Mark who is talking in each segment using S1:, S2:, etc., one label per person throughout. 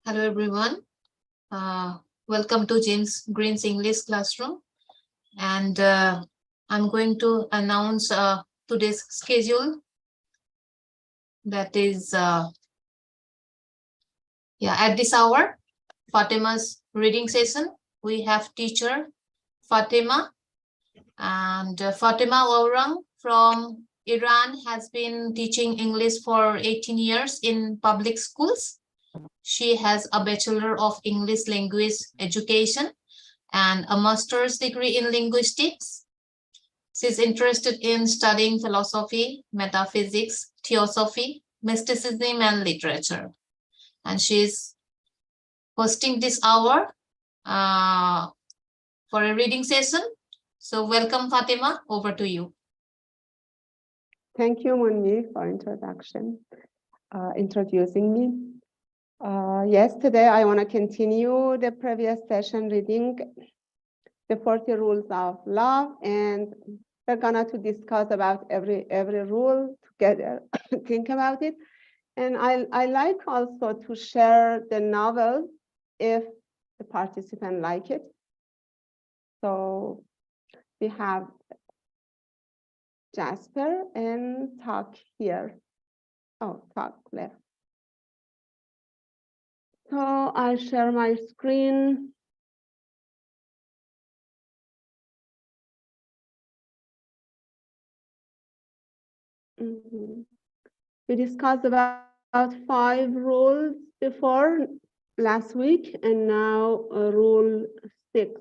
S1: Hello everyone. Welcome to James Green's English classroom. And I'm going to announce today's schedule. That is, at this hour, Fatima's reading session. We have teacher Fatima, and Fatima Aurang from Iran has been teaching English for 18 years in public schools. She has a Bachelor of English Language Education and a master's degree in linguistics. She's interested in studying philosophy, metaphysics, theosophy, mysticism, and literature. And she's hosting this hour for a reading session. So welcome, Fatima. Over to you.
S2: Thank you, Munmi, for introducing me. Yes, today I want to continue the previous session reading the 40 rules of love, and we're gonna to discuss about every rule together, think about it. And I like also to share the novel if the participant like it. So we have Jasper and Talk here. Oh, Talk left. So I'll share my screen. We discussed about 5 rules before last week, and now rule 6.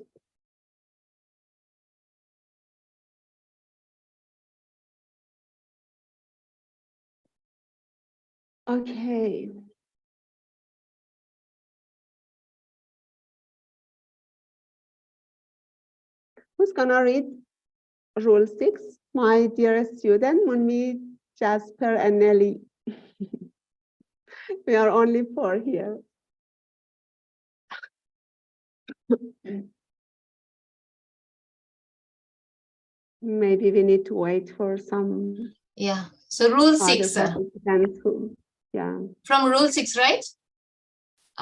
S2: Okay. Who's gonna read rule 6? My dear student, Munmi, Jasper, and Nelly. We are only 4 here. Maybe we need to wait for some.
S1: Yeah. So rule 6.
S2: Yeah.
S1: From rule 6, right?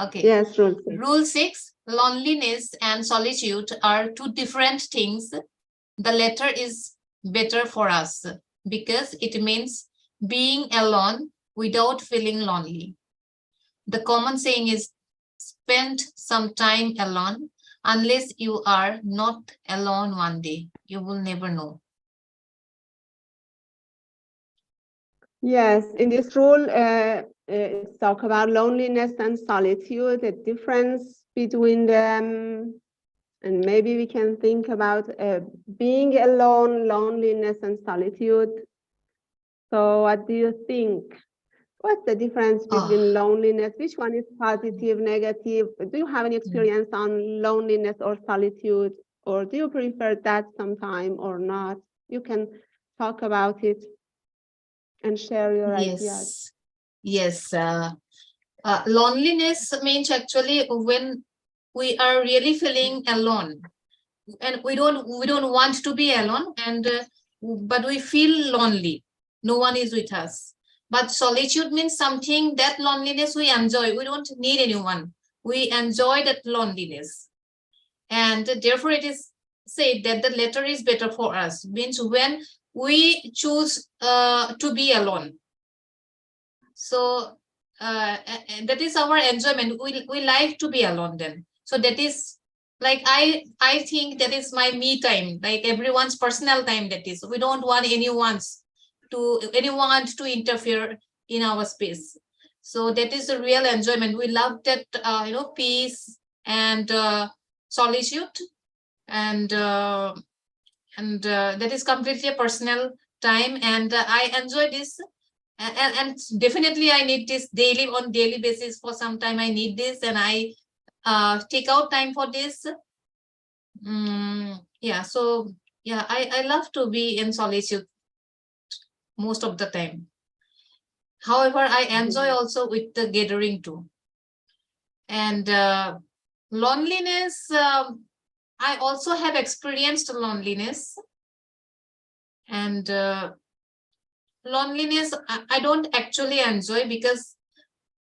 S1: Okay.
S2: Yes, rule 6.
S1: Rule 6, loneliness and solitude are two different things. The latter is better for us because it means being alone without feeling lonely. The common saying is spend some time alone. Unless you are not alone one day, you will never know.
S2: Yes, in this rule, it's talk about loneliness and solitude, the difference between them, and maybe we can think about being alone, loneliness, and solitude. So what do you think? What's the difference between loneliness? Which one is positive, negative? Do you have any experience on loneliness or solitude? Or do you prefer that sometime or not? You can talk about it and share your ideas.
S1: Yes. Loneliness means actually when we are really feeling alone, and we don't want to be alone, and but we feel lonely. No one is with us. But solitude means something, that loneliness we enjoy. We don't need anyone. We enjoy that loneliness, and therefore it is said that the latter is better for us. Means when we choose to be alone. So that is our enjoyment. We like to be alone then. So that is like I think that is my me time, like everyone's personal time. That is, we don't want anyone to interfere in our space. So that is the real enjoyment. We love that peace and solitude, and that is completely a personal time, and I enjoy this. And definitely I need this on daily basis. For some time I need this, and I take out time for this. So I love to be in solitude most of the time. However, I enjoy also with the gathering too. And loneliness, I also have experienced loneliness. And loneliness I don't actually enjoy, because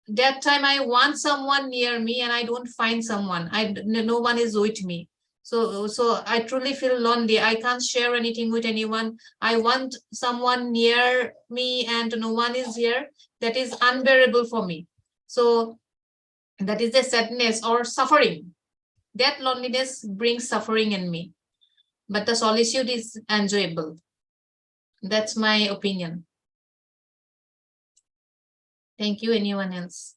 S1: that time I want someone near me and I don't find someone. No one is with me. So I truly feel lonely. I can't share anything with anyone. I want someone near me and no one is here. That is unbearable for me. So that is the sadness or suffering. That loneliness brings suffering in me. But the solitude is enjoyable. That's my opinion. Thank you. Anyone else?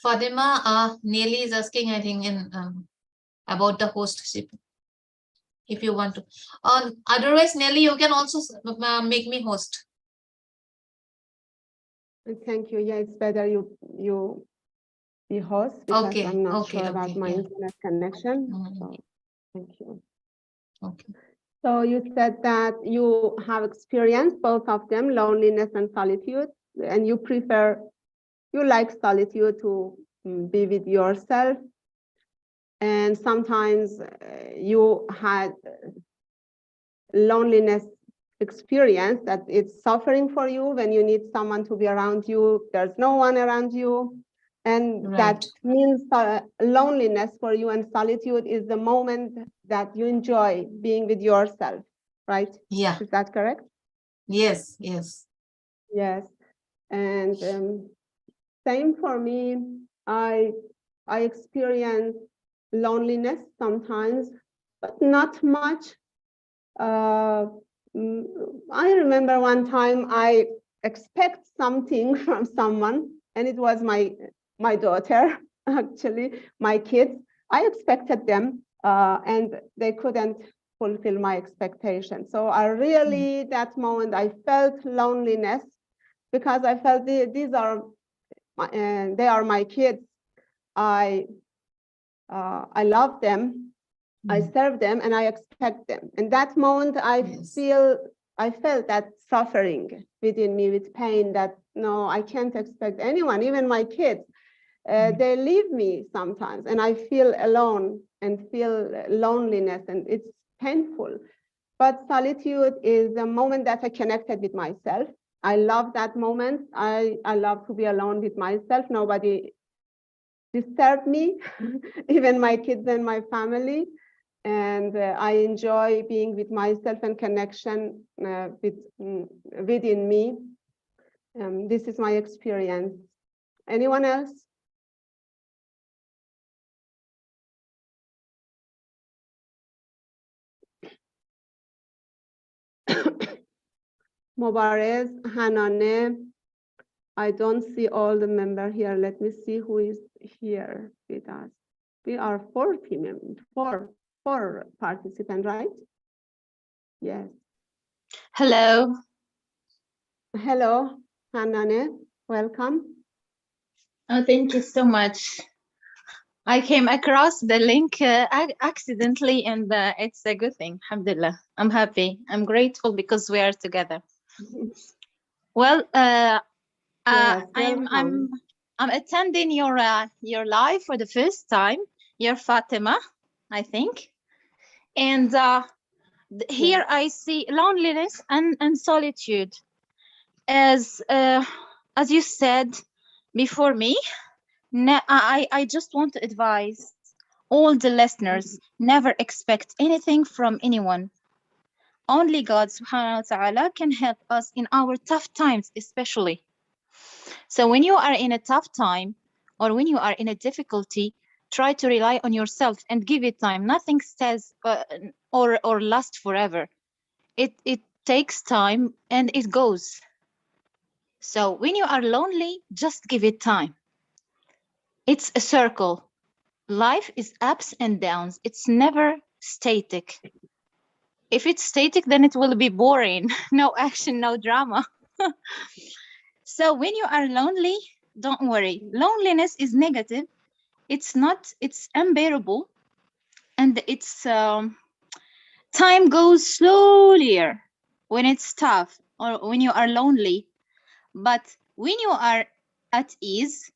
S1: Fatima, Nelly is asking, I think, in about the hostship. If you want to. Otherwise, Nelly, you can also make me host.
S2: Thank you. Yeah, it's better you host because
S1: Okay,
S2: I'm not
S1: okay,
S2: sure about
S1: okay,
S2: my
S1: yeah.
S2: internet connection.
S1: Mhm.
S2: So thank you.
S1: Okay.
S2: So you said that you have experienced both of them, loneliness and solitude, and you like solitude to be with yourself. And sometimes you had loneliness experience that it's suffering for you when you need someone to be around you. There's no one around you. And that
S1: Right.
S2: means loneliness for you, and solitude is the moment that you enjoy being with yourself, right?
S1: Yeah.
S2: Is that correct?
S1: Yes, yes.
S2: Yes. And same for me. I experience loneliness sometimes, but not much. I remember one time I expect something from someone, and it was my daughter, actually, my kids. I expected them, and they couldn't fulfill my expectation. So I really, that moment, I felt loneliness because I felt these are they are my kids. I love them. I serve them and I expect them. And that moment
S1: Yes.
S2: I felt that suffering within me with pain that no, I can't expect anyone, even my kids. They leave me sometimes and I feel alone and feel loneliness, and it's painful. But solitude is a moment that I connected with myself. I love that moment. I love to be alone with myself. Nobody disturbed me, even my kids and my family. And I enjoy being with myself and connection within me. This is my experience. Anyone else? Mobarez, Hanane. I don't see all the members here. Let me see who is here with us. We are 40 members, four participants, right? Yes.
S3: Hello.
S2: Hello, Hanane. Welcome.
S3: Oh, thank you so much. I came across the link accidentally, and it's a good thing. Alhamdulillah. I'm happy. I'm grateful because we are together. Well,
S2: Yes,
S3: I'm attending your live for the first time. You're Fatima, I think, and here I see loneliness and solitude as you said before me. I just want to advise all the listeners, never expect anything from anyone. Only God subhanahu wa ta'ala can help us in our tough times, especially. So when you are in a tough time or when you are in a difficulty, try to rely on yourself and give it time. Nothing stays or lasts forever. It takes time and it goes. So when you are lonely, just give it time. It's a circle. Life is ups and downs. It's never static. If it's static, then it will be boring. No action, no drama. So when you are lonely, don't worry. Loneliness is negative. It's not, it's unbearable. And it's time goes slowly when it's tough or when you are lonely. But when you are at ease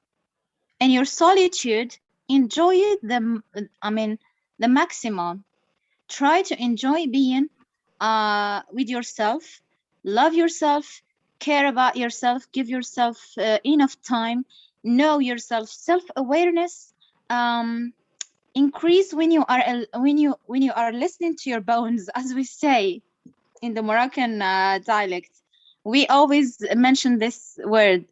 S3: and your solitude, enjoy it the maximum. try to enjoy being with yourself, love yourself, care about yourself, give yourself enough time, know yourself, self-awareness increase when you are when you are listening to your bones, as we say in the Moroccan dialect. We always mention this word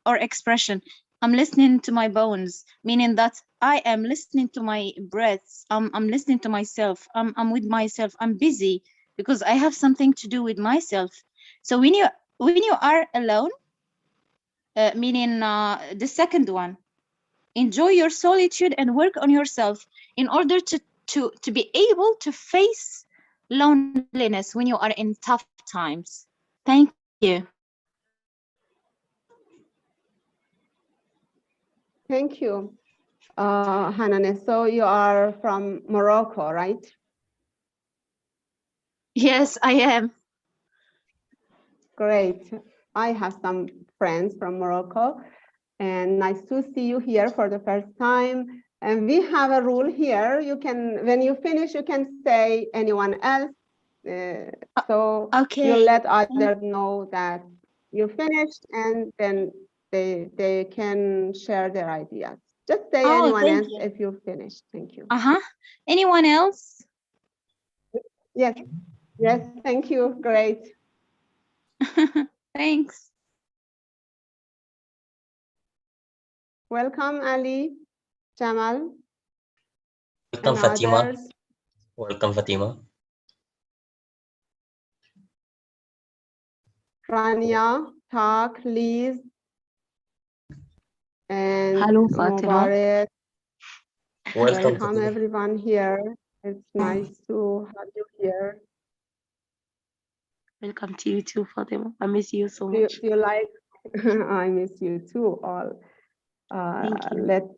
S3: or expression. I'm listening to my bones, meaning that I am listening to my breaths. I'm listening to myself. I'm with myself. I'm busy because I have something to do with myself. So when you are alone, meaning the second one, enjoy your solitude and work on yourself in order to be able to face loneliness when you are in tough times. Thank you.
S2: Thank you, Hanane. So you are from Morocco, right?
S3: Yes, I am.
S2: Great. I have some friends from Morocco, and nice to see you here for the first time. And we have a rule here. You can, when you finish, you can say anyone else. So
S3: Okay.
S2: you let others know that you finished, and then they can share their ideas. Just say
S3: Oh,
S2: anyone
S3: thank
S2: else
S3: you.
S2: if you finished. Thank you.
S3: Anyone else?
S2: Yes. Yes. Thank you. Great.
S3: Thanks.
S2: Welcome, Ali, Jamal,
S4: Welcome,
S2: and
S4: Fatima.
S2: others.
S4: Welcome, Fatima.
S2: Rania, Tak, Liz, and
S5: Hello, Fatima.
S2: Mubarak.
S4: Welcome,
S2: Welcome
S4: Fatima.
S2: everyone here. It's nice to have you here.
S5: Welcome to you too, Fatima. I miss you so
S2: Do
S5: much.
S2: you like? I miss you too. All.
S5: Thank you.
S2: Let's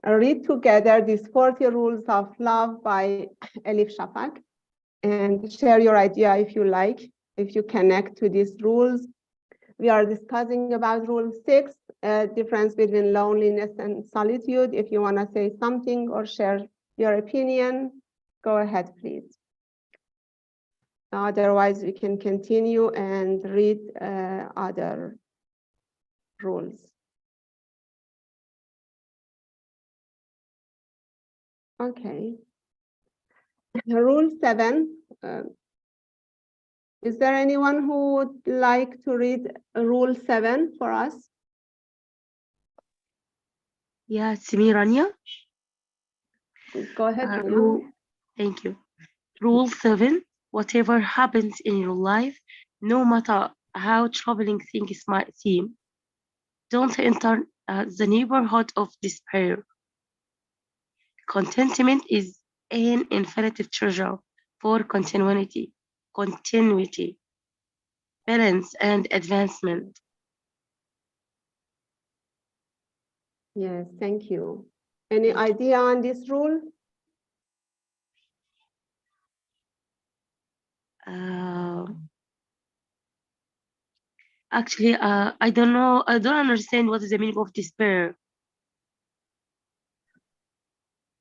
S2: read together these 40 rules of love by Elif Shafak, and share your idea if you like, if you connect to these rules. We are discussing about rule 6, difference between loneliness and solitude. If you want to say something or share your opinion, go ahead, please. Otherwise, we can continue and read other rules. Okay. Rule 7. Is there anyone who would like to read rule 7 for us?
S5: Yeah, it's me, Rania.
S2: Go ahead, Rania.
S5: Rule, thank you. Rule 7, whatever happens in your life, no matter how troubling things might seem, don't enter the neighborhood of despair. Contentment is an infinite treasure for continuity, balance, and advancement.
S2: Yes, thank you. Any idea on this rule?
S5: Actually, I don't know. I don't understand what is the meaning of despair.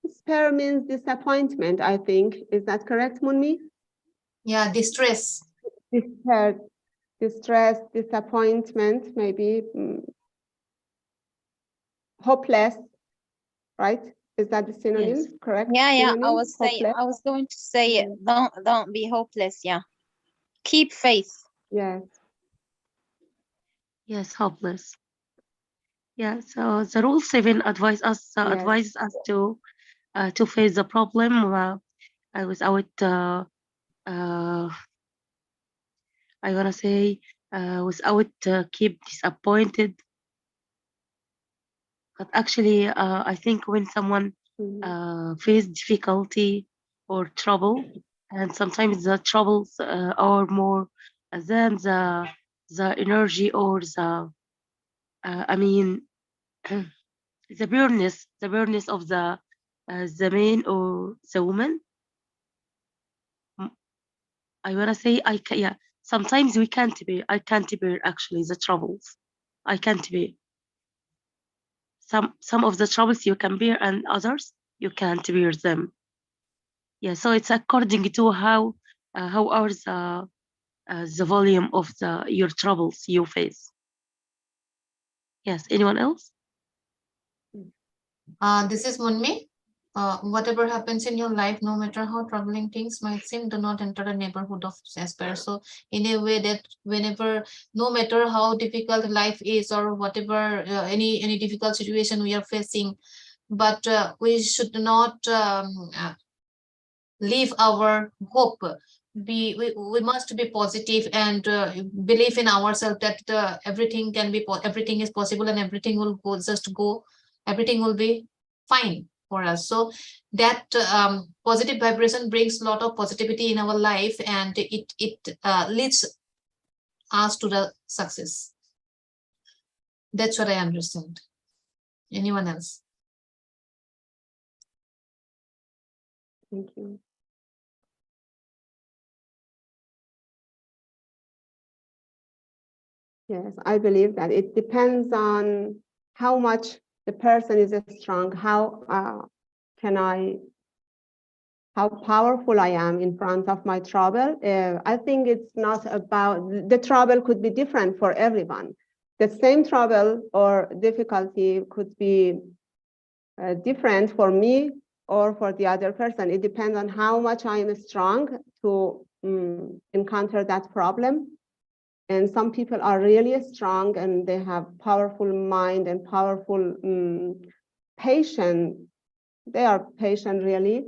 S2: Despair means disappointment, I think. Is that correct, Munmi?
S1: Yeah, distress.
S2: Despair, distress, disappointment, maybe hopeless, right? Is that the synonym?
S5: Yes.
S2: Correct?
S3: Yeah, I
S2: Synonym?
S3: was going to say it. Don't be hopeless. Yeah. Keep faith.
S2: Yes.
S5: Yes, hopeless. Yeah. So the rule 7 advises us to face the problem without I wanna say without keep disappointed. But actually, I think when someone face difficulty or trouble, and sometimes the troubles are more than the energy or I mean the burness of the man or the woman. I wanna say yeah. Sometimes I can't bear actually the troubles. I can't bear. Some of the troubles you can bear and others you can't bear them. Yeah, so it's according to how are the volume of your troubles you face. Yes, anyone else?
S1: This is Munmi. Whatever happens in your life, no matter how troubling things might seem, do not enter the neighborhood of despair. So in a way that whenever, no matter how difficult life is or whatever, any difficult situation we are facing, but we should not leave our hope. We must be positive and believe in ourselves that everything can be, everything is possible and everything will go, everything will be fine for us. So that positive vibration brings a lot of positivity in our life, and it leads us to the success. That's what I understand. Anyone else?
S2: Thank you. Yes, I believe that it depends on how much the person is strong, how powerful I am in front of my trouble. I think it's not about, the trouble could be different for everyone. The same trouble or difficulty could be different for me or for the other person. It depends on how much I am strong to encounter that problem. And some people are really strong and they have powerful mind and powerful patient. They are patient really,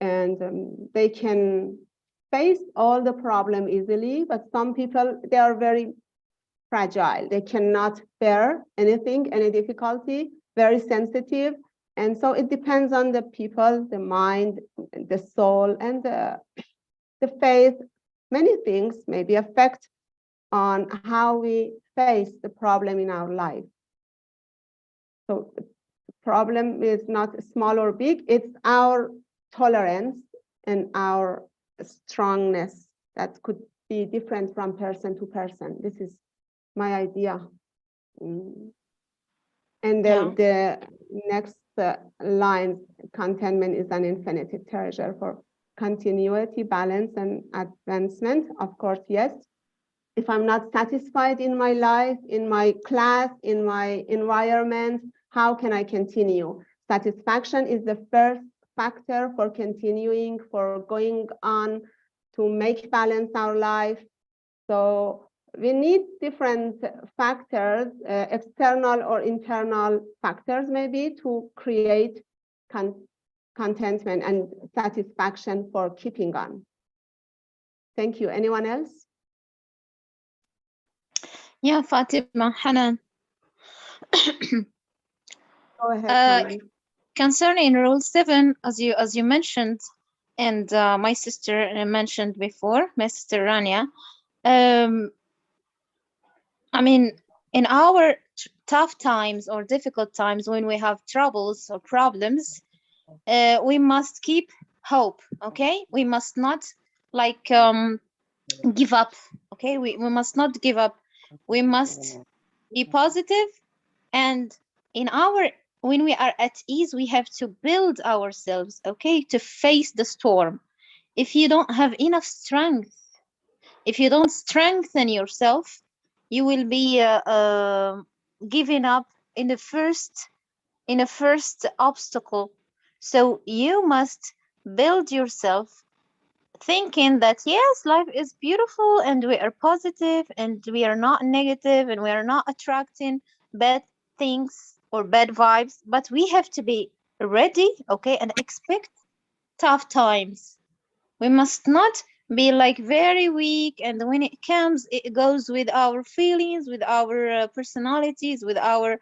S2: and they can face all the problem easily. But some people, they are very fragile. They cannot bear anything, any difficulty, very sensitive. And so it depends on the people, the mind, the soul, and the faith. Many things maybe affect on how we face the problem in our life. So the problem is not small or big, it's our tolerance and our strongness that could be different from person to person. This is my idea. And then the next line, contentment is an infinite treasure for continuity, balance, and advancement. Of course, yes. If I'm not satisfied in my life, in my class, in my environment, how can I continue? Satisfaction is the first factor for continuing, for going on, to make balance our life. So we need different factors, external or internal factors maybe, to create contentment and satisfaction for keeping on. Thank you. Anyone else?
S3: Yeah, Fatima, Hanan.
S2: Go ahead.
S3: Concerning rule 7, as you mentioned, and my sister mentioned before, my sister Rania, I mean, in our tough times or difficult times, when we have troubles or problems, we must keep hope. Okay, we must not like give up. Okay, we must not give up. We must be positive, and when we are at ease, we have to build ourselves, okay, to face the storm. If you don't have enough strength, if you don't strengthen yourself, you will be giving up in the first obstacle. So you must build yourself, thinking that yes, life is beautiful and we are positive and we are not negative and we are not attracting bad things or bad vibes, but we have to be ready, okay, and expect tough times. We must not be like very weak, and when it comes, it goes with our feelings, with our personalities, with our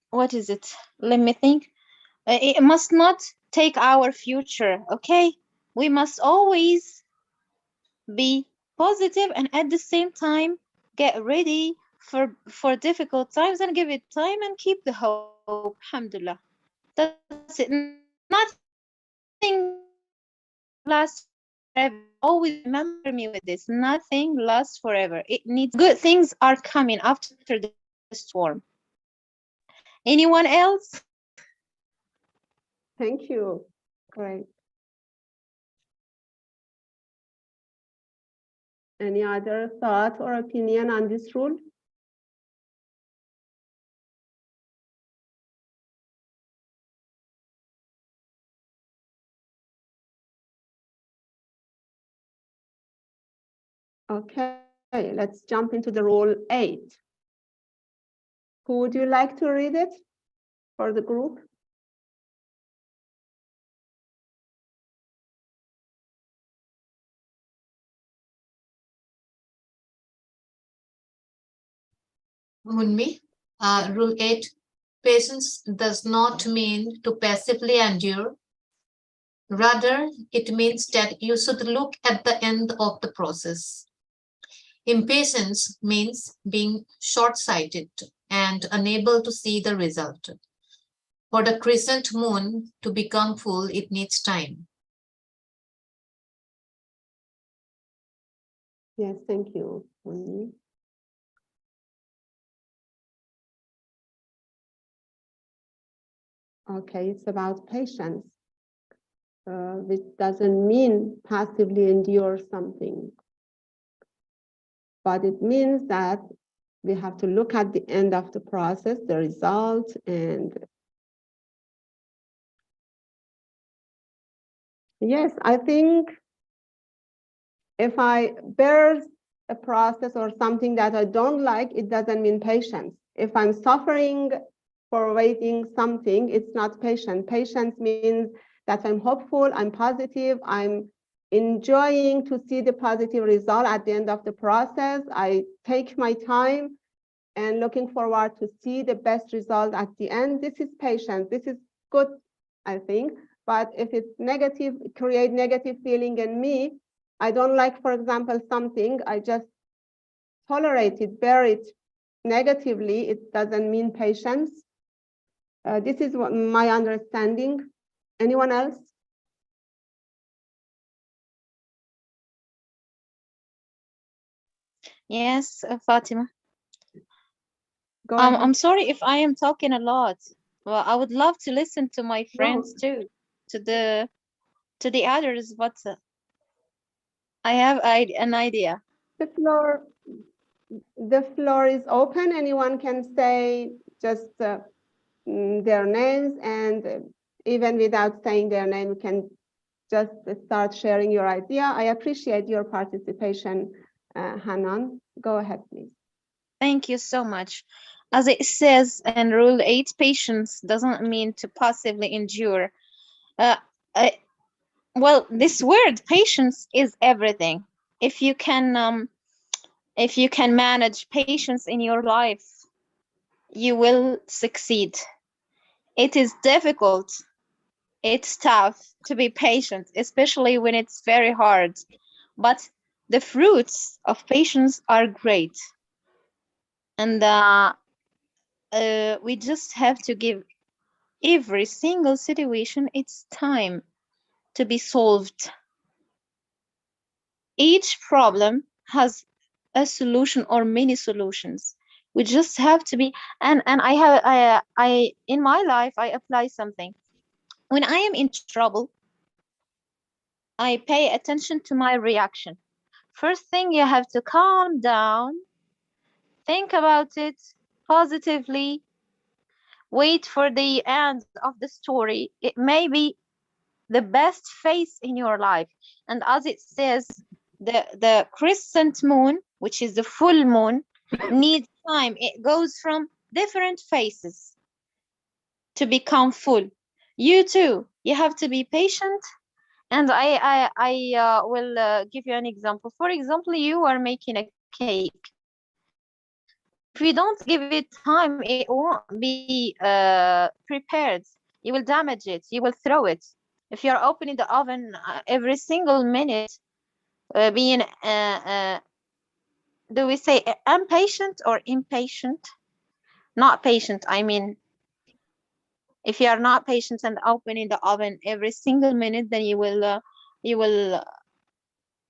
S3: what is it? Let me think. It must not take our future, okay? We must always be positive and at the same time get ready for difficult times and give it time and keep the hope. Alhamdulillah. That's it. Nothing lasts forever. Always remember me with this. Nothing lasts forever. It needs good things are coming after the storm. Anyone else?
S2: Thank you. Great. Any other thought or opinion on this rule? Okay, let's jump into the rule 8. Who would you like to read it for the group?
S1: Munmi, rule 8, patience does not mean to passively endure. Rather, it means that you should look at the end of the process. Impatience means being short-sighted and unable to see the result. For the crescent moon to become full, it needs time.
S2: Yes, thank you. Wendy. Okay, it's about patience, which doesn't mean passively endure something, but it means that we have to look at the end of the process, the result, and yes, I think if I bear a process or something that I don't like, it doesn't mean patience. If I'm suffering for waiting something, it's not patience. Patience means that I'm hopeful, I'm positive, I'm enjoying to see the positive result at the end of the process. I take my time and looking forward to see the best result at the end. This is patience. This is good, I think. But if it's negative, create negative feeling in me, I don't like, for example, something, I just tolerate it, bear it negatively, it doesn't mean patience. This is what my understanding. Anyone else?
S3: Yes, Fatima.
S2: Go ahead.
S3: I'm sorry if I am talking a lot. Well, I would love to listen to my friends too, to the others, but I have an idea.
S2: The floor is open. Anyone can say just their names, and even without saying their name, you can just start sharing your idea. I appreciate your participation, Hanan. Go ahead, please.
S3: Thank you so much. As it says in Rule 8, patience doesn't mean to passively endure. Well, this word patience is everything. If you can manage patience in your life, you will succeed. It is difficult. It's tough to be patient, especially when it's very hard. But the fruits of patience are great. And we just have to give every single situation its time to be solved. Each problem has a solution or many solutions. We just have to be, and I in my life I apply something. When I am in trouble, I pay attention to my reaction. First thing, you have to calm down, think about it positively, wait for the end of the story. It may be the best phase in your life. And as it says, the crescent moon, which is the full moon, needs time. It goes from different phases to become full. You too, you have to be patient. And I will give you an example. For example, you are making a cake. If you don't give it time, it won't be prepared. You will damage it. You will throw it. If you're opening the oven every single minute, being do we say impatient or impatient? Not patient. I mean, if you are not patient and opening the oven every single minute, then you will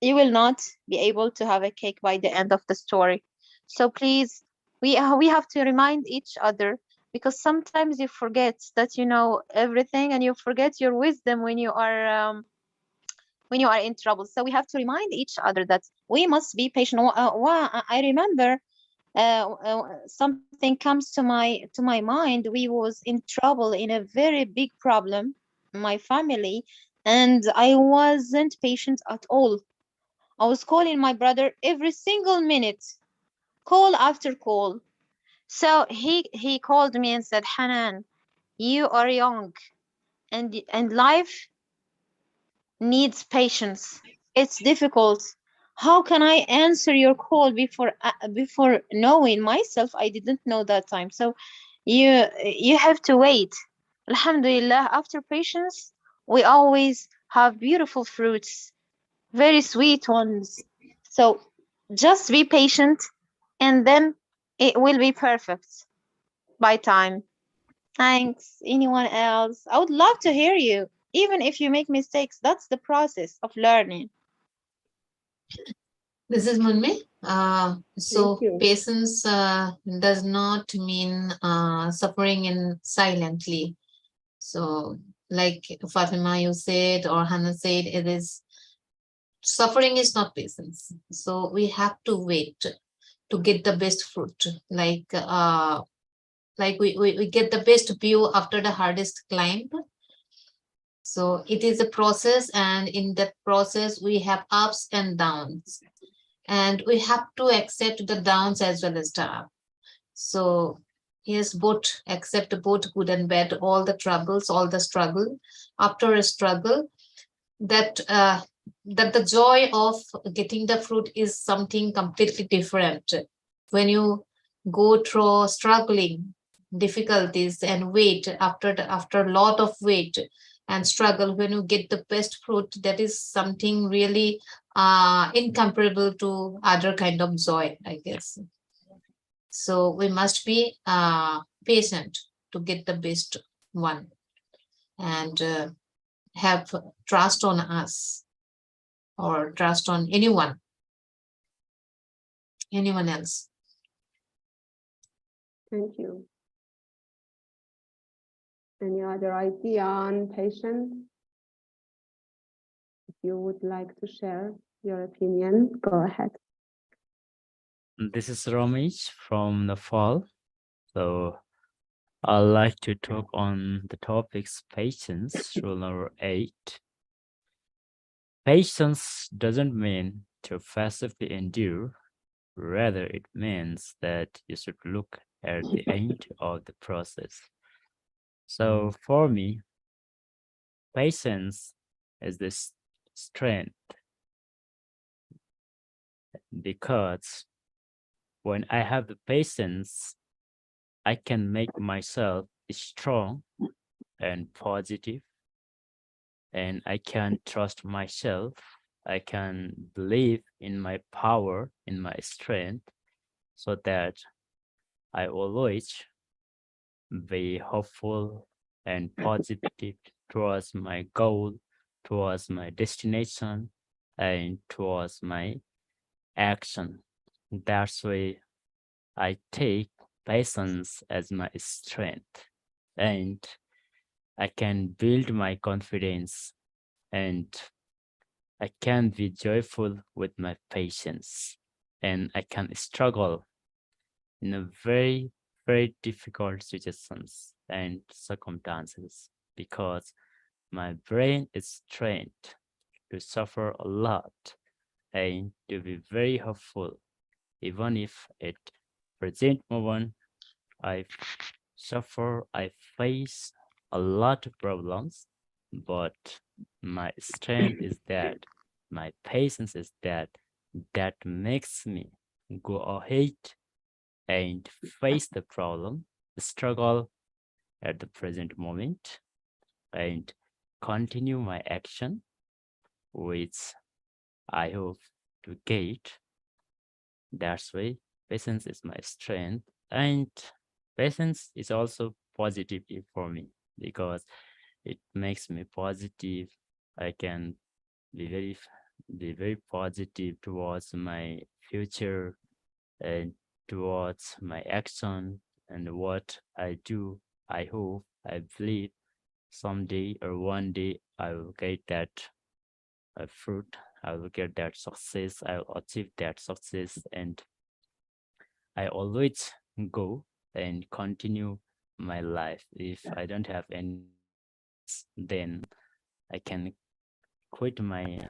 S3: not be able to have a cake by the end of the story. So please, we have to remind each other because sometimes you forget that you know everything, and you forget your wisdom when you are in trouble. So we have to remind each other that we must be patient. I remember something comes to my mind. We was in trouble in a very big problem, my family, and I wasn't patient at all. I was calling my brother every single minute, call after call. So he called me and said, Hanan, you are young, and life needs patience. It's difficult. How can I answer your call before knowing myself? I didn't know that time. So you have to wait. Alhamdulillah, after patience, we always have beautiful fruits, very sweet ones. So just be patient, and then it will be perfect by time. Thanks. Anyone else? I would love to hear you. Even if you make mistakes, that's the process of learning.
S1: This is Munmi. So
S2: you.
S1: patience does not mean suffering in silently. So like Fatima, you said, or Hannah said, it is suffering is not patience. So we have to wait to get the best fruit. Like we get the best view after the hardest climb. So it is a process, and in that process we have ups and downs, and we have to accept the downs as well as the up. So yes, both accept both good and bad, all the troubles, all the struggle. After a struggle, that that the joy of getting the fruit is something completely different. When you go through struggling difficulties and wait after a lot of wait and struggle, when you get the best fruit, that is something really incomparable to other kind of joy, I guess. So we must be patient to get the best one, and have trust on us, or trust on anyone else.
S2: Thank you. Any other idea on patience? If you would like to share your opinion, go ahead.
S6: This is Ramesh from Nepal. So I'd like to talk on the topics patience, rule number 8. Patience doesn't mean to passively endure. Rather, it means that you should look at the end of the process. So for me, patience is this strength, because when I have the patience, I can make myself strong and positive, and I can trust myself. I can believe in my power, in my strength, so that I always be hopeful and positive towards my goal, towards my destination, and towards my action. That's why I take patience as my strength, and I can build my confidence, and I can be joyful with my patience, and I can struggle in a very, very difficult situations and circumstances, because my brain is trained to suffer a lot and to be very hopeful, even if at present moment I suffer, I face a lot of problems, but my strength is that, my patience is that makes me go ahead and face the problem, struggle at the present moment, and continue my action, which I hope to get. That's why patience is my strength, and patience is also positive for me, because it makes me positive. I can be very positive towards my future and towards my action, and what I do, I hope, I believe someday or one day I will get that fruit. I will get that success. I will achieve that success, and I always go and continue my life. If I don't have any, then I can quit my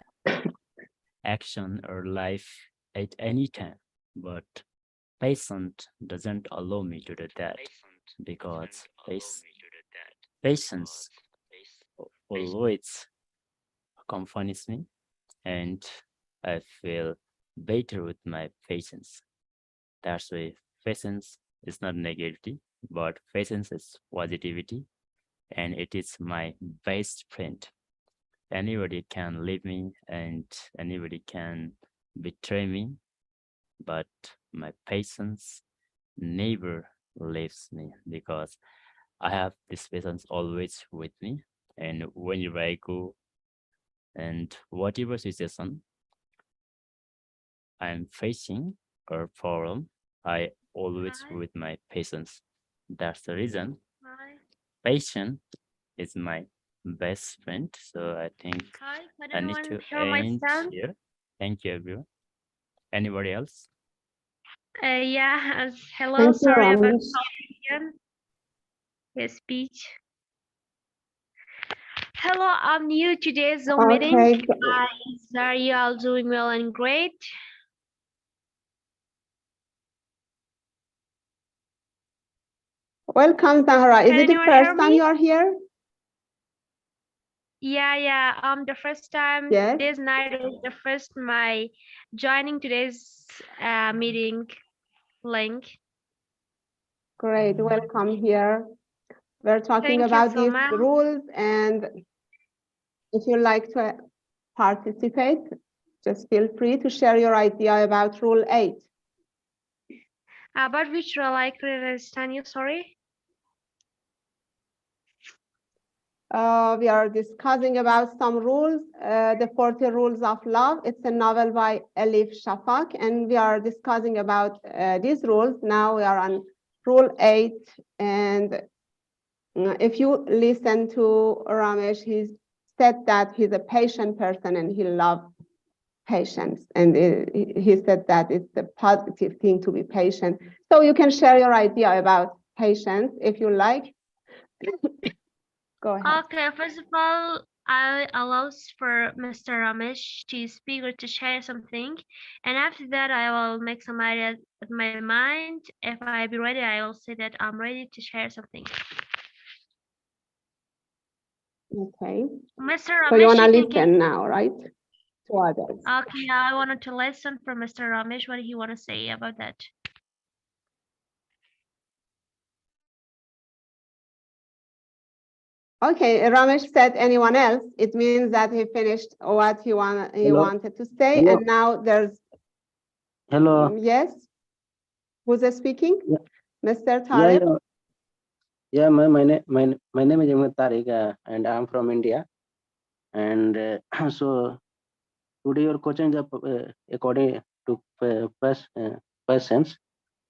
S6: action or life at any time. But patience doesn't allow me to do that, because patience always accompanies me, and I feel better with my patience. That's why patience is not negativity, but patience is positivity, and it is my best friend. Anybody can leave me and anybody can betray me, but my patience never leaves me, because I have this patience always with me. And whenever I go and whatever situation I'm facing or problem, I always with my patience. That's the reason patience is my best friend. So I think I need to end here. Thank you, everyone. Anybody else?
S7: Yeah, hello,
S2: Thank you,
S7: sorry about
S2: Ramesh.
S7: his speech. Hello, I'm new to today's Zoom meeting.
S2: Okay,
S7: Are you all doing well and great?
S2: welcome, Zahra. Is
S7: Can
S2: it the
S7: anyone hear
S2: first time
S7: me?
S2: you are here?
S7: Yeah, the first time
S2: Yes.
S7: this night is the first my joining today's meeting link.
S2: Great, welcome here. We're talking
S7: Thank you
S2: about
S7: so
S2: these
S7: much.
S2: rules, and if you like to participate, just feel free to share your idea about Rule 8.
S7: About which role I couldn't understand you, sorry?
S2: We are discussing about some rules, the 40 Rules of Love. It's a novel by Elif Shafak, and we are discussing about these rules. Now we are on Rule 8, and if you listen to Ramesh, he said that he's a patient person and he loves patience, and he said that it's a positive thing to be patient. So you can share your idea about patience if you like. Go ahead.
S7: Okay, first of all, I allows for Mr. Ramesh to speak or to share something, and after that, I will make some ideas in my mind. If I be ready, I will say that I'm ready to share something.
S2: Okay.
S7: Mr.
S2: So you
S7: Ramesh,
S2: wanna
S7: you can.
S2: listen now, right? To others.
S7: Okay, I wanted to listen from Mr. Ramesh. What do you want to say about that?
S2: Okay, Ramesh said anyone else. It means that he finished what he
S8: Hello.
S2: wanted to say,
S8: Hello.
S2: and now there's
S8: Hello.
S2: yes. Who's speaking?
S8: Yeah.
S2: Mr.
S8: Yeah,
S2: Tariq.
S8: yeah. Yeah, my name is Ahmed Tariq, and I'm from India. And so today your question is according to persons.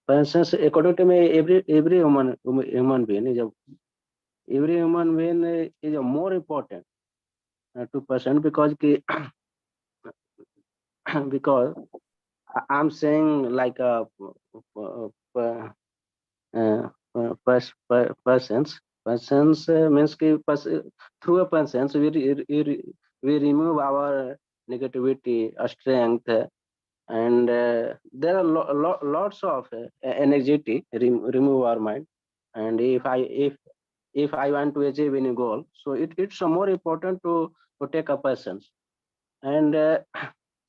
S8: Persons, according to me, every human being is every human being is a more important to person, because because I'm saying like persons means through a persons we remove our negativity, strength, and there are lots of energy remove our mind. And if I want to achieve any goal, so it's more important to take a persons. And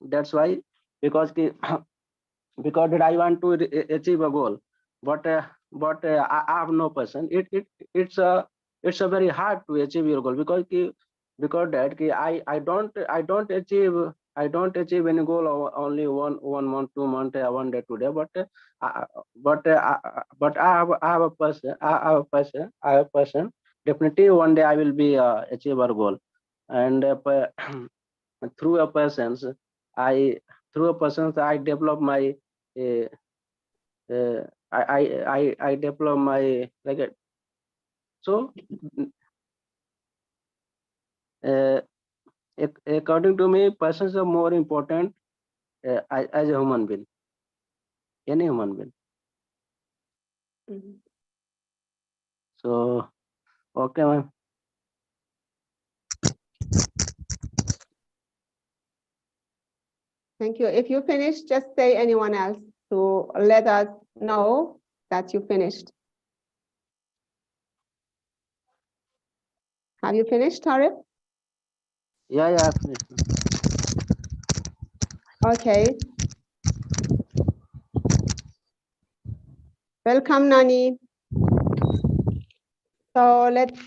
S8: that's why, because because that I want to achieve a goal, but I have no person. It's a very hard to achieve your goal, because that I don't achieve any goal only one month, 2 month, 1 day, 2 day, but I have a person. I have a person. Definitely one day I will be achieve our goal, and through a persons I through a persons I develop my uh, I develop my so according to me, persons are more important as a human being, any human being.
S2: Mhm.
S8: So okay, ma'am.
S2: Thank you. If you finish, just say anyone else to let us know that you finished. Have you finished, Tarif?
S8: Yeah, I finished.
S2: Okay. Welcome, Nani. So let's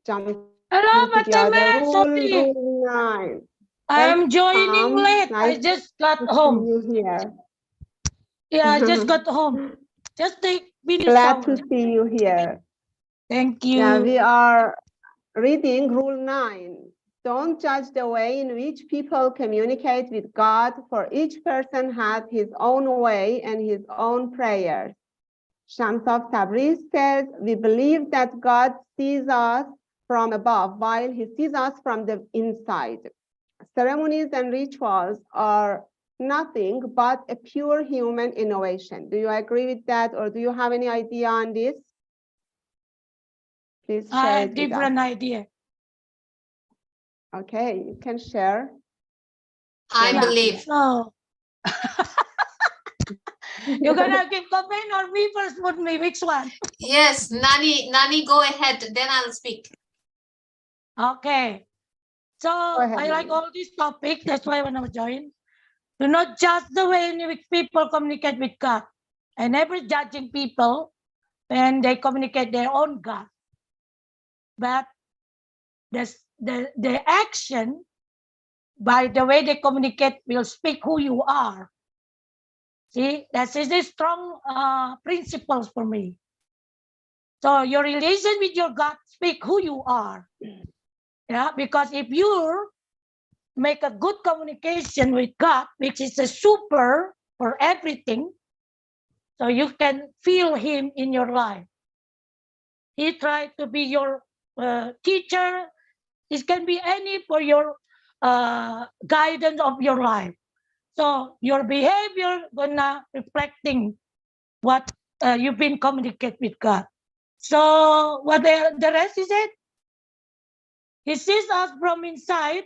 S2: jump
S9: Hello,
S2: into the other
S9: Fatima.
S2: rule,
S9: Sorry,
S2: rule 9.
S9: I'm joining
S2: Welcome.
S9: late. I
S2: Nice
S9: just got
S2: to see
S9: home.
S2: you here.
S9: Yeah, I just got home. Just take video
S2: Glad to
S9: shower.
S2: see you here.
S9: Thank
S2: Yeah,
S9: you.
S2: we are reading rule 9. Don't judge the way in which people communicate with God, for each person has his own way and his own prayers. Shams of Tabriz says, we believe that God sees us from above while he sees us from the inside. Ceremonies and rituals are nothing but a pure human innovation. Do you agree with that, or do you have any idea on this? Please
S9: I
S2: share
S9: have
S2: it with us.
S9: different idea.
S2: Okay, you can share.
S1: I
S2: Yeah.
S1: believe.
S9: No. You're gonna give comment or me first? Put me which one?
S1: Yes, Nani, go ahead. Then I'll speak.
S9: Okay. So
S2: ahead,
S9: I like
S2: Nani.
S9: all these topics. That's why I want to join. Do not judge the way in which people communicate with God. I never judging people when they communicate their own God. But the action by the way they communicate will speak who you are. See, that is a strong principles for me. So your relation with your God speak who you are. Yeah, because if you make a good communication with God, which is a super for everything, so you can feel him in your life. He tried to be your teacher. It can be any for your guidance of your life. So your behavior gonna reflecting what you've been communicate with God. So what the rest is it? He sees us from inside.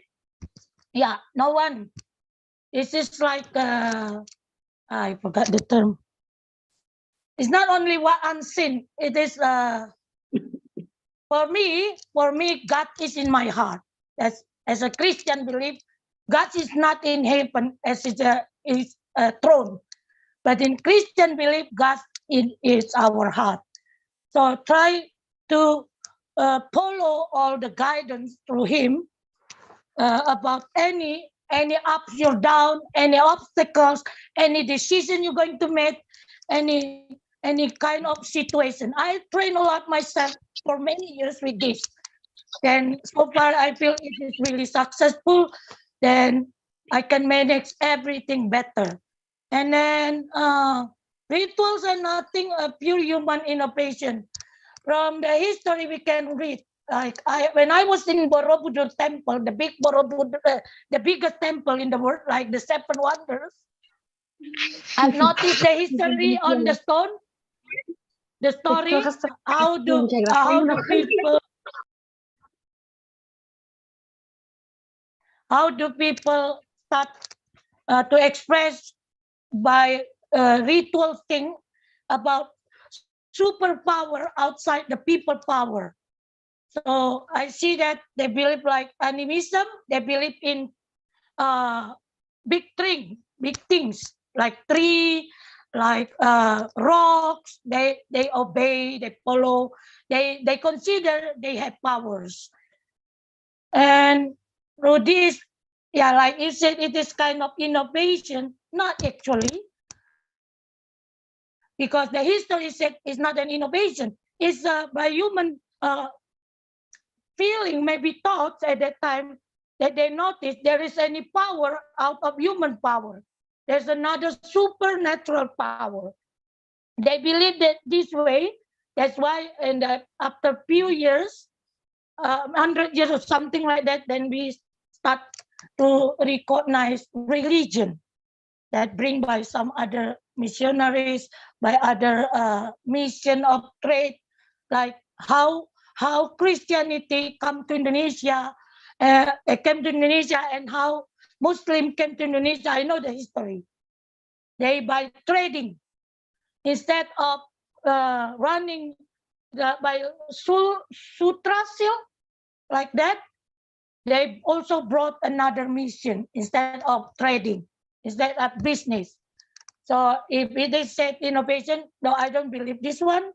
S9: Yeah, no one. It's just like I forgot the term. It's not only what unseen. It is for me. God is in my heart. As a Christian belief, God is not in heaven as is a throne, but in Christian belief, God is our heart. So try to follow all the guidance through Him about any ups or down, any obstacles, any decision you're going to make, any kind of situation. I train a lot myself for many years with this. Then so far I feel it is really successful. Then I can manage everything better. And then rituals are nothing a pure human innovation. From the history we can read. Like when I was in Borobudur Temple, the big Borobudur, the biggest temple in the world, like the Seven Wonders, I've noticed the history on the stone, the story, how do people start to express by ritual thing about superpower outside the people power. So I see that they believe like animism, they believe in big things like tree, like rocks. They obey, they follow, they consider they have powers. And through this, yeah, like you said, it is kind of innovation, not actually, because the history said it's not an innovation. It's by human feeling, maybe thoughts at that time that they notice there is any power out of human power. There's another supernatural power. They believe that this way. That's why, and after few years, 100 years or something like that, then we start to recognize religion that bring by some other missionaries, by other mission of trade, like how Christianity come to Indonesia, came to Indonesia, and how Muslim came to Indonesia. I know the history. They by trading instead of running by sutra silk like that. They also brought another mission instead of trading, instead of business. So if it is said innovation, no, I don't believe this one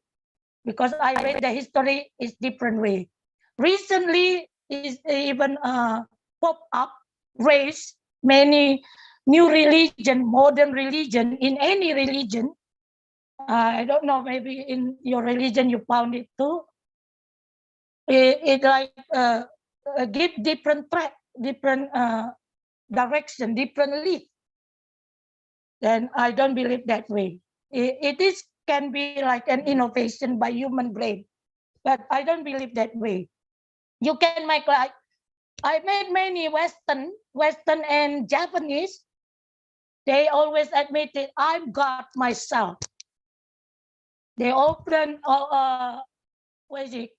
S9: because I read the history is different way. Recently, is even pop up, raise many new religion, modern religion in any religion. I don't know, maybe in your religion you found it too. It like give different track, different direction, different lead. Then I don't believe that way. It is can be like an innovation by human brain, but I don't believe that way. You can make like I made many Western and Japanese. They always admit it. I'm God myself. They often what is it?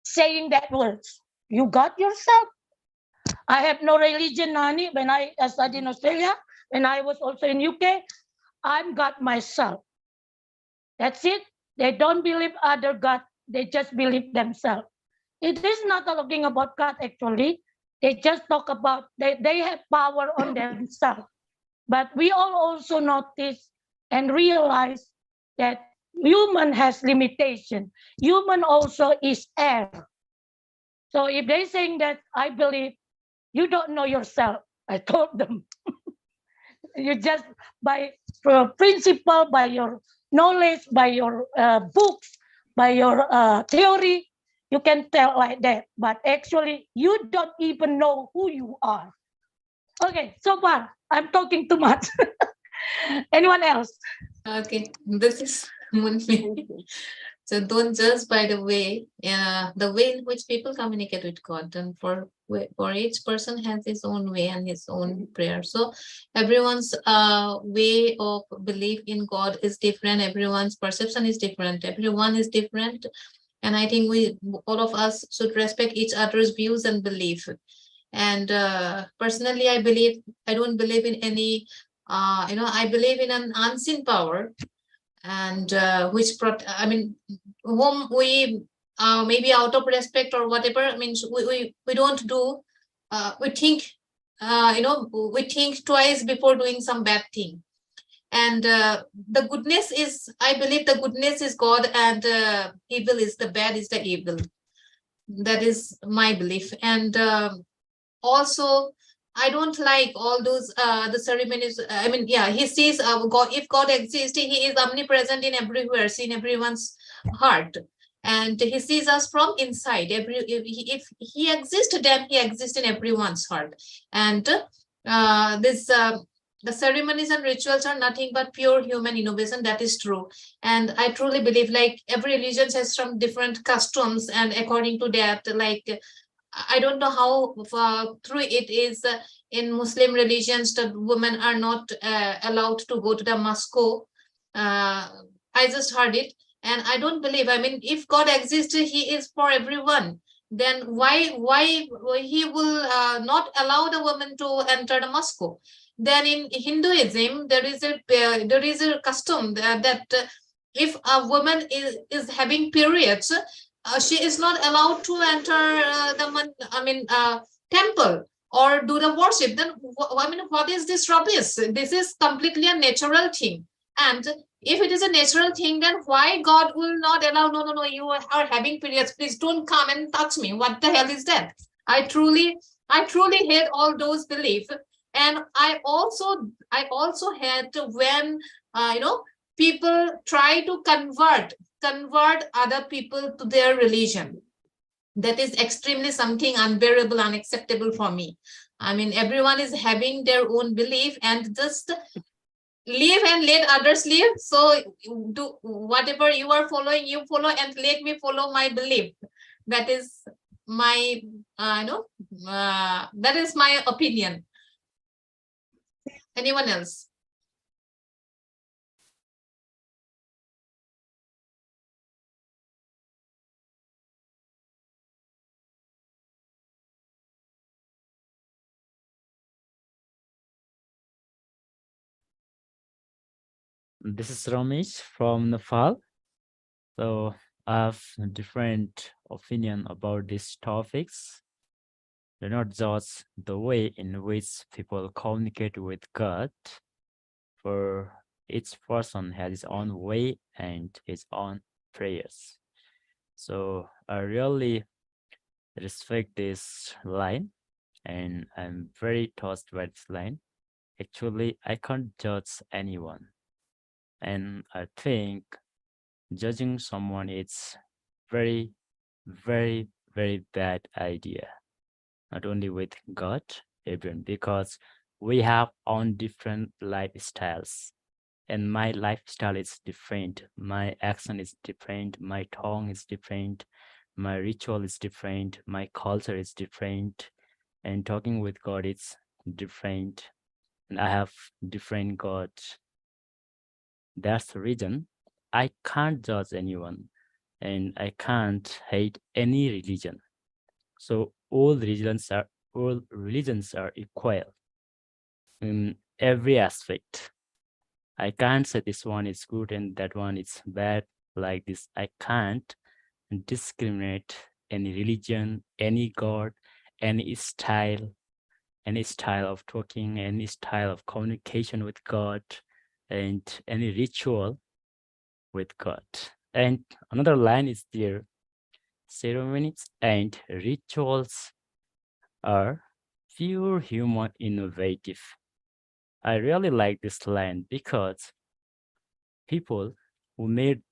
S9: Saying that words. You got yourself. I have no religion, Nani. When I studied in Australia, when I was also in UK, I'm God myself. That's it. They don't believe other God. They just believe themselves. It is not talking about God actually. They just talk about they have power on themselves. But we all also notice and realize that human has limitation. Human also is air. So if they're saying that, I believe you don't know yourself. I told them. You just by principle, by your knowledge, by your books, by your theory, you can tell like that. But actually, you don't even know who you are. Okay, so far, I'm talking too much. Anyone else?
S1: Okay, this is Munmi. So don't judge by the way in which people communicate with God. And for each person has his own way and his own prayer. So everyone's way of belief in God is different. Everyone's perception is different. Everyone is different. And I think all of us should respect each other's views and belief. And personally, I don't believe in any, I believe in an unseen power, and whom we maybe out of respect or whatever, I mean, we don't do, we think, we think twice before doing some bad thing. And the goodness is, I believe the goodness is God, and evil is the bad is the evil. That is my belief. And also, I don't like all those the ceremonies. I mean, yeah, he sees God. If God exists, he is omnipresent in everywhere, in everyone's heart, and he sees us from inside. If he exists, then he exists in everyone's heart. And the ceremonies and rituals are nothing but pure human innovation. That is true, and I truly believe like every religion has some different customs, and according to that, like, I don't know how true it is in Muslim religions that women are not allowed to go to the mosque. I just heard it, and I don't believe. I mean, if God exists, He is for everyone. Then why He will not allow the woman to enter the mosque? Then in Hinduism, there is a custom that if a woman is having periods, she is not allowed to enter the temple or do the worship. Then what is this rubbish? This is completely a natural thing. And if it is a natural thing, then why God will not allow? No, you are having periods, please don't come and touch me. What the hell is that? I truly hate all those beliefs. And I also hate when people try to convert other people to their religion. That is extremely something unbearable, unacceptable for me. I mean, everyone is having their own belief, and just live and let others live. So do whatever you are following, you follow, and let me follow my belief. That is my, that is my opinion. Anyone else?
S6: This is Ramesh from Nepal. So I have a different opinion about these topics. They're not just the way in which people communicate with God, for each person has his own way and his own prayers. So I really respect this line, and I'm very touched by this line. Actually, I can't judge anyone. And I think judging someone is very, very, very bad idea. Not only with God, even because we have on different lifestyles. And my lifestyle is different. My action is different. My tongue is different. My ritual is different. My culture is different. And talking with God is different. And I have different gods. That's the reason I can't judge anyone, and I can't hate any religion. So all religions are equal in every aspect. I can't say this one is good and that one is bad like this. I can't discriminate any religion, any god, any style of talking, any style of communication with God, and any ritual with God. And another line is there: ceremonies and rituals are pure human innovative. I really like this line because people who made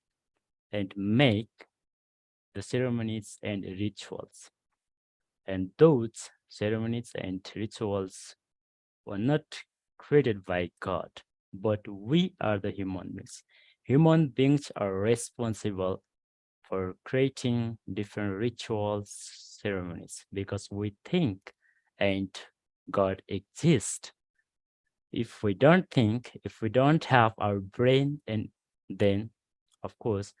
S6: and make the ceremonies and rituals, and those ceremonies and rituals were not created by God, but we are the human beings. Human beings are responsible for creating different rituals, ceremonies, because we think and God exists. If we don't think, if we don't have our brain, and then of course,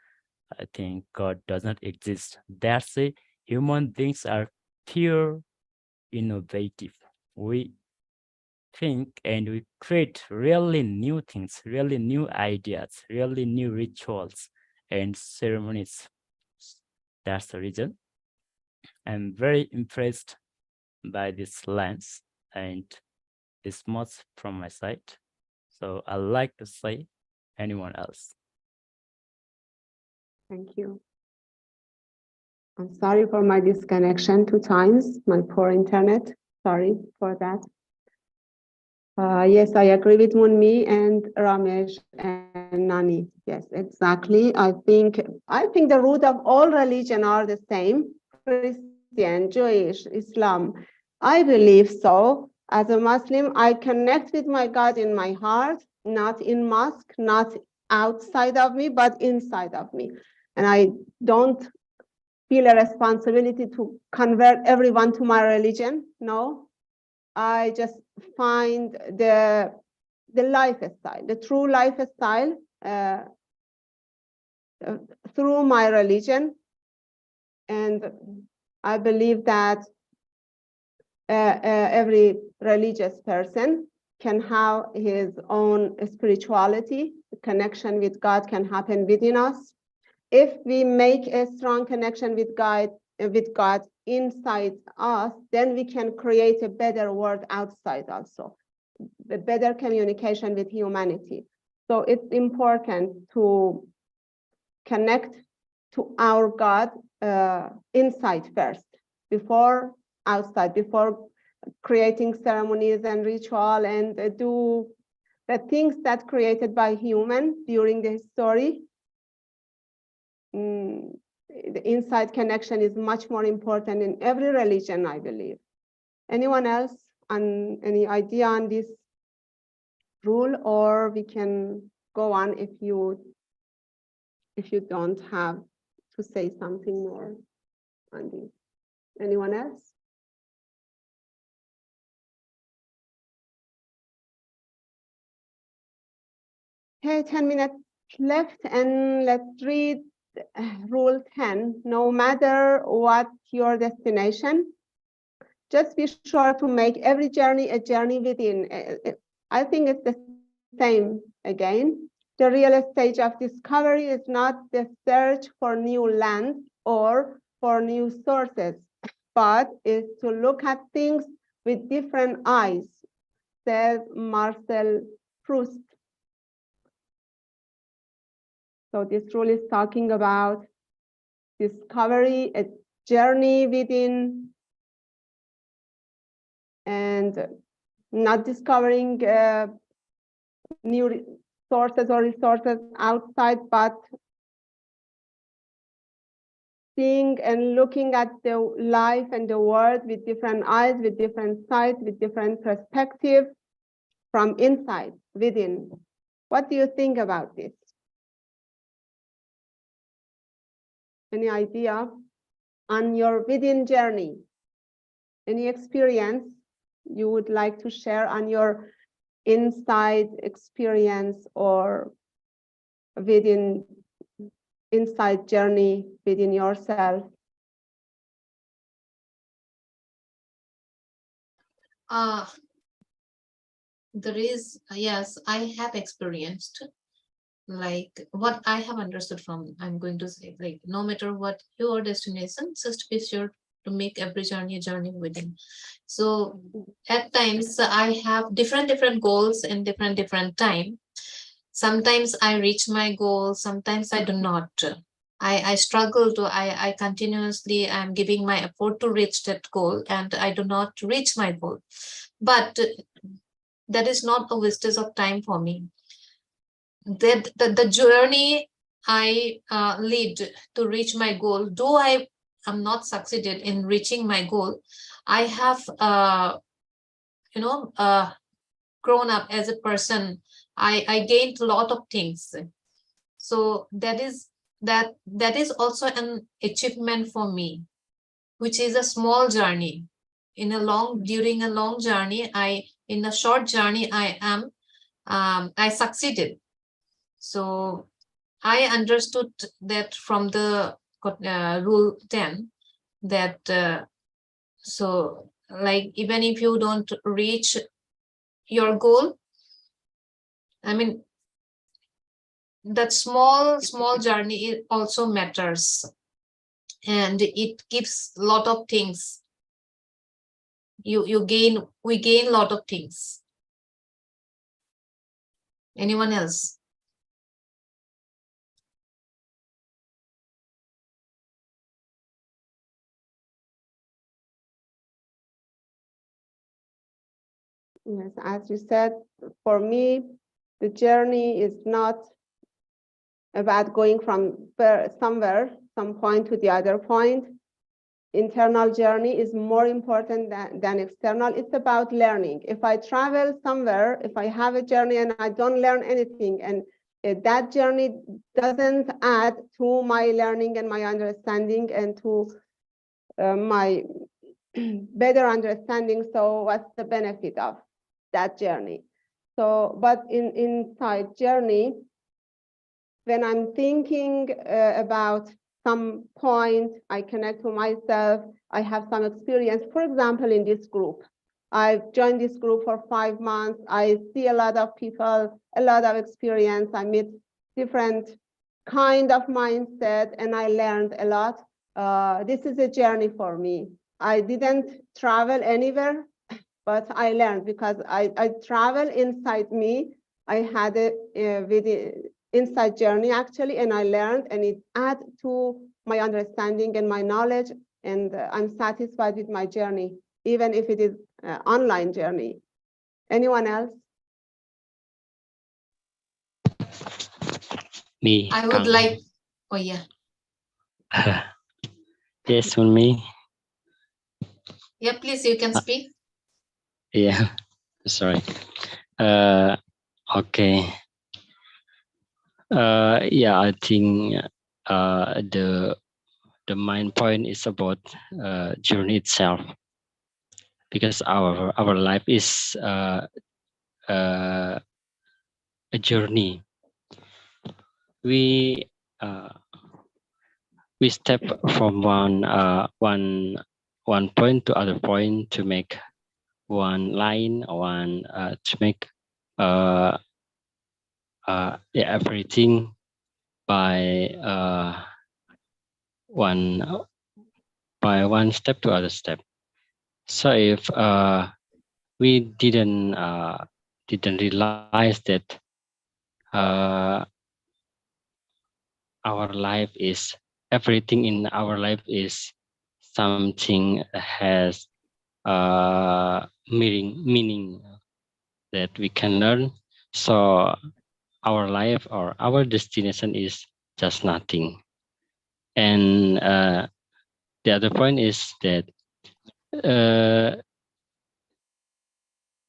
S6: I think God does not exist. That's it. Human beings are pure innovative. We think and we create really new things, really new ideas, really new rituals and ceremonies. That's the reason I'm very impressed by this lens, and this much from my side. So I like to say anyone else.
S2: Thank you. I'm sorry for my disconnection 2 times, my poor internet. Sorry for that. Yes, I agree with Munmi and Ramesh and Nani. Yes, exactly. I think the root of all religion are the same: Christian, Jewish, Islam. I believe so. As a Muslim, I connect with my God in my heart, not in mosque, not outside of me, but inside of me. And I don't feel a responsibility to convert everyone to my religion. No, I just find the lifestyle, the true lifestyle through my religion. And I believe that every religious person can have his own spirituality. The connection with God can happen within us. If we make a strong connection with God inside us, then we can create a better world outside also, a better communication with humanity. So it's important to connect to our God inside first, before outside, before creating ceremonies and ritual and do the things that created by human during the history. The inside connection is much more important in every religion, I believe. Anyone else on any idea on this rule, or we can go on if you don't have to say something more on this. Anyone else? Okay, 10 minutes left, and let's read rule 10. No matter what your destination, just be sure to make every journey a journey within. I think it's the same again. The real stage of discovery is not the search for new lands or for new sources, but is to look at things with different eyes, says Marcel Proust. So this rule is talking about discovery, a journey within, and not discovering new sources or resources outside, but seeing and looking at the life and the world with different eyes, with different sight, with different perspective from inside, within. What do you think about this? Any idea on your within journey? Any experience you would like to share on your inside experience or within inside journey within yourself?
S1: There is, yes, I have experienced, like what I have understood from, I'm going to say, like, no matter what your destination, just be sure to make every journey a journey within. So at times I have different goals in different time. Sometimes I reach my goal, sometimes I do not. I struggle to, I continuously am giving my effort to reach that goal, and I do not reach my goal. But that is not a wastage of time for me. That the journey I lead to reach my goal, though I am not succeeded in reaching my goal, I have grown up as a person. I gained a lot of things. So that is also an achievement for me, which is a small journey. During a long journey, in a short journey, I succeeded. So I understood that from the rule 10, that so like, even if you don't reach your goal, I mean, that small journey also matters, and it gives a lot of things. We gain a lot of things. Anyone else?
S2: Yes, as you said, for me, the journey is not about going from some point to the other point. Internal journey is more important than external. It's about learning. If I travel somewhere, if I have a journey and I don't learn anything, and that journey doesn't add to my learning and my understanding and to my better understanding, so what's the benefit of that journey? So, but inside journey, when I'm thinking about some point, I connect to myself, I have some experience. For example, in this group, I've joined this group for 5 months. I see a lot of people, a lot of experience. I meet different kind of mindset, and I learned a lot. This is a journey for me. I didn't travel anywhere, but I learned because I travel inside me. I had a inside journey actually, and I learned, and it adds to my understanding and my knowledge, and I'm satisfied with my journey, even if it is an online journey. Anyone else?
S4: Me.
S1: I would like, oh yeah.
S4: Yes, on me.
S1: Yeah, please, you can speak.
S4: Yeah, sorry.
S10: Okay. Yeah, I think the main point is about journey itself, because our life is a journey. We step from one point to other point to make one line, to make everything by one step to other step. So if we didn't realize that our life is everything in our life is something has meaning that we can learn. So our life or our destination is just nothing. And the other point is that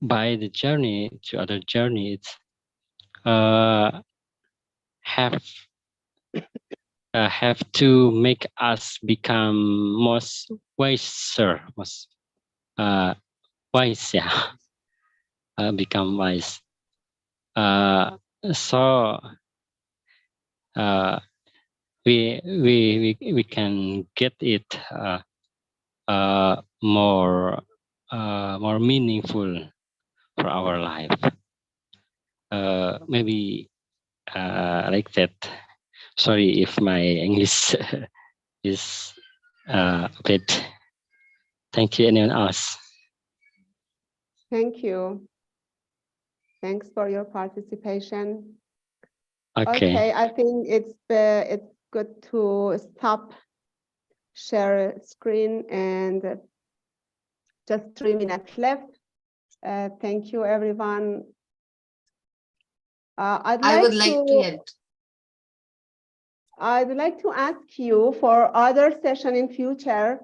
S10: by the journey to other journey, it's have to make us become most wiser, most wise, yeah, become wise. So we can get it more meaningful for our life. Maybe like that. Sorry if my English is a bit. Thank you. Anyone else?
S2: Thank you. Thanks for your participation.
S10: Okay.
S2: I think it's good to stop share screen, and just 3 minutes left. Thank you, everyone.
S1: I would like to add.
S2: I'd like to ask you for other session in future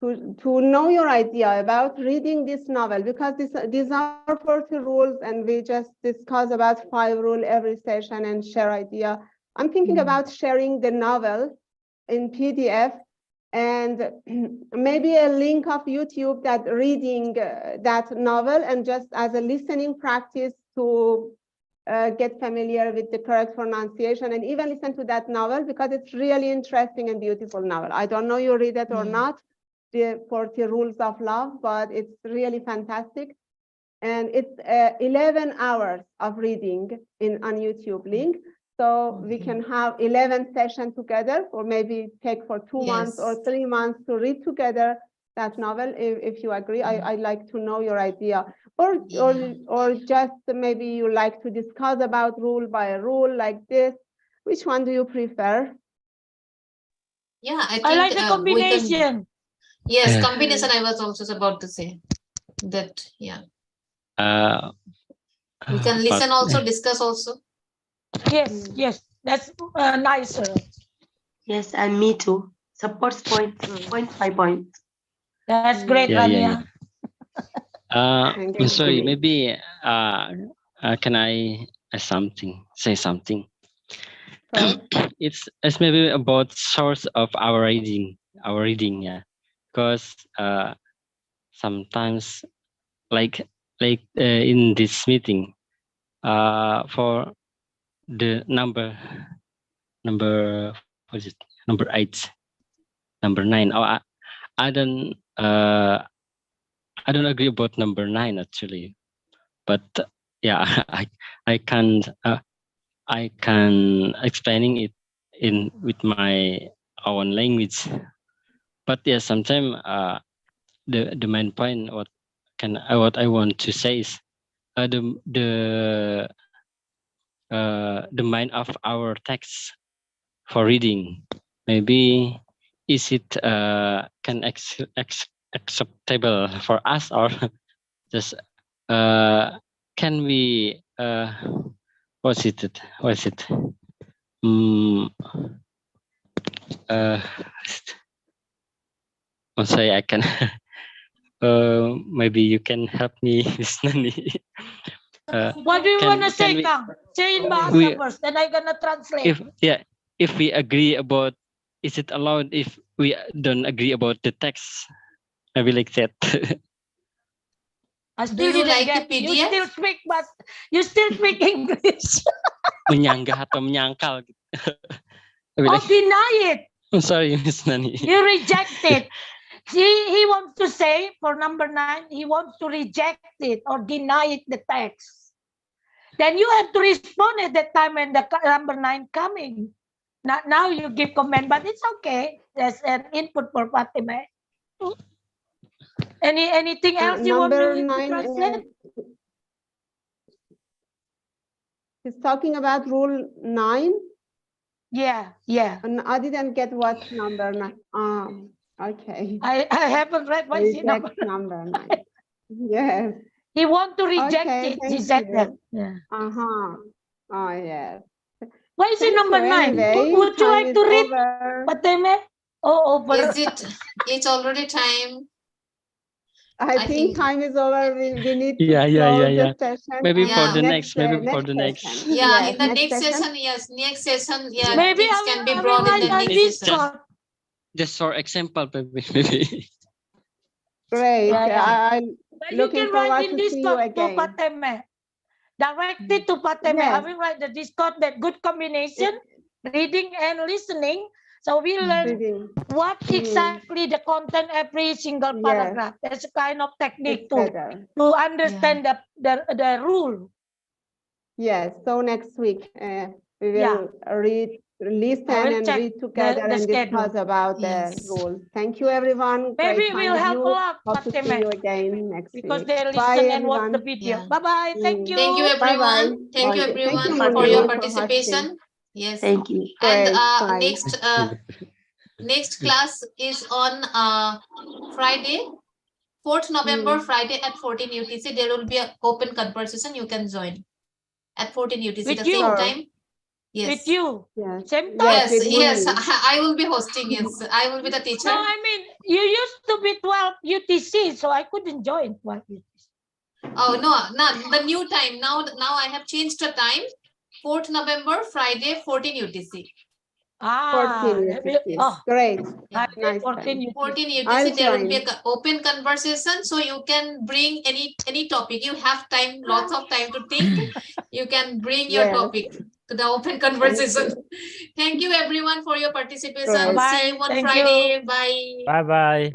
S2: to know your idea about reading this novel, because these are 40 rules and we just discuss about 5 rules every session and share idea. I'm thinking about sharing the novel in PDF and maybe a link of YouTube that reading that novel, and just as a listening practice to get familiar with the correct pronunciation, and even listen to that novel because it's really interesting and beautiful novel. I don't know you read it or not, the 40 Rules of Love, but it's really fantastic. And it's 11 hours of reading on YouTube link. So we can have 11 sessions together, or maybe take for 2 months or 3 months to read together that novel. If you agree, I'd like to know your idea. Or just maybe you like to discuss about rule by rule like this. Which one do you prefer?
S1: Yeah, I think
S9: I like the combination.
S1: Yes, combination. I was also about to say that. Yeah. We can listen also, discuss also.
S9: Yes, that's nicer.
S5: Yes, and me too. Supports point by point.
S9: That's great, Rania.
S10: Sorry, maybe can I say something? It's maybe about source of our reading, yeah, because sometimes like in this meeting, for the number what is it, number 8, number 9. Oh, I don't agree about number 9 actually, but yeah, I can explaining it with my own language. But yeah, sometimes the main point what I want to say is the mind of our text for reading. Maybe is it can acceptable for us, or just can we what's it? I'm sorry, I can maybe you can help me, Miss Nani.
S9: What do you
S10: can-
S9: want to
S10: can
S9: say,
S10: we-
S9: Kang? Say in Bahasa
S10: we-
S9: first, then I gonna translate.
S10: if we agree about, is it allowed if we don't agree about the text? Maybe like that.
S9: I still
S1: you
S9: didn't
S1: like the
S9: get. You
S1: PDF?
S9: still speak, but you still speak English.
S10: Menyanggah atau menyangkal. gitu. Maybe
S9: Oh,
S10: like,
S9: deny it.
S10: I'm sorry, Miss Nani.
S9: You reject it. He wants to say for number 9, he wants to reject it or deny it, the text. Then you have to respond at that time when the number 9 coming. Not now you give comment, but it's okay. There's an input for Fatima. Anything else you want
S2: Number
S9: me to
S2: 9,
S9: translate?
S2: he's talking about rule 9.
S9: Yeah.
S2: And I didn't get what number 9. Okay.
S9: I haven't read what is it number.
S2: Reject number 9. Yes.
S9: He want to reject
S2: Okay,
S9: it. He
S2: thank
S9: said
S2: you.
S9: that. Yeah.
S2: Uh-huh. Oh, yes.
S9: Why is it
S2: Thank
S9: number
S2: you.
S9: 9?
S2: Anyway,
S9: Would you
S2: time
S9: like
S2: is
S9: to read,
S2: over.
S9: Fatima? Oh, over.
S1: Is it? It's already time.
S2: I
S1: I
S2: think
S1: think-
S2: time is over. We need to
S10: Yeah.
S2: close the session.
S10: Maybe
S2: and
S1: for the
S10: next, maybe for the next.
S2: session.
S1: Yeah,
S2: Yes,
S1: in the next
S2: session.
S1: session, yes, next session, yeah,
S9: Maybe
S1: things
S9: I
S1: can
S9: will,
S1: be
S9: I
S1: brought
S9: will
S1: in the
S9: write on
S1: next session.
S9: Discord.
S10: Just for example, maybe.
S2: Great.
S9: Yeah.
S2: I'm
S9: But you
S2: looking
S9: can write
S2: forward
S9: in
S2: to see you
S9: Discord to
S2: again.
S9: Fateme. Directly to Fateme. I
S2: Yes.
S9: will write the Discord that good combination, reading and listening. So we learn
S2: Reading.
S9: what exactly the content every single
S2: Yes.
S9: paragraph. That's a kind of technique
S2: It's better.
S9: to understand the rule.
S2: Yes. So next week we will listen
S9: will
S2: and
S9: check
S2: read together
S9: the
S2: and
S9: schedule.
S2: discuss about
S1: Yes.
S2: the rules. Thank you, everyone.
S9: Maybe
S2: Great
S9: it
S2: time
S9: will
S2: with
S9: help a
S2: you.
S9: lot,
S2: Hope to see
S9: Fatime,
S2: you again next
S9: because
S2: week.
S9: they listen
S2: Bye,
S9: and watch the
S2: everyone.
S9: video.
S1: Yeah.
S9: Bye-bye. Thank you.
S1: Thank you,
S2: Bye-bye.
S1: everyone. Thank you,
S2: Okay. Thank
S1: everyone,
S2: you,
S1: for your
S2: Fatima, for
S1: participation. Yes.
S5: Thank you.
S1: And
S2: Great. Bye.
S1: next class is on Friday, 4th November, Friday at 14 UTC. There will be an open conversation. You can join at 14 UTC,
S9: With
S1: the
S9: you?
S1: same time. Yes.
S9: With you.
S2: Yes.
S9: Same time.
S1: Yes,
S2: with
S1: yes.
S2: me.
S1: I will be hosting. Yes, I will be the teacher.
S9: No, I mean, you used to be 12 UTC, so I couldn't join 12 UTC.
S1: Oh no, the new time. Now I have changed the time. 4th November, Friday, 14 UTC.
S2: 14 UTC.
S9: Oh,
S2: Great.
S1: Yeah.
S2: Nice
S9: 14
S2: time.
S9: UTC.
S1: 14
S2: I'll
S1: UTC, there will be
S2: join.
S1: an open conversation, so you can bring any topic. You have time, lots of time to think. You can bring your
S2: Yes.
S1: topic to the open conversation. Thank you everyone for your participation.
S2: Great.
S1: See you on
S9: Thank you.
S1: Friday. Bye.
S6: Bye-bye.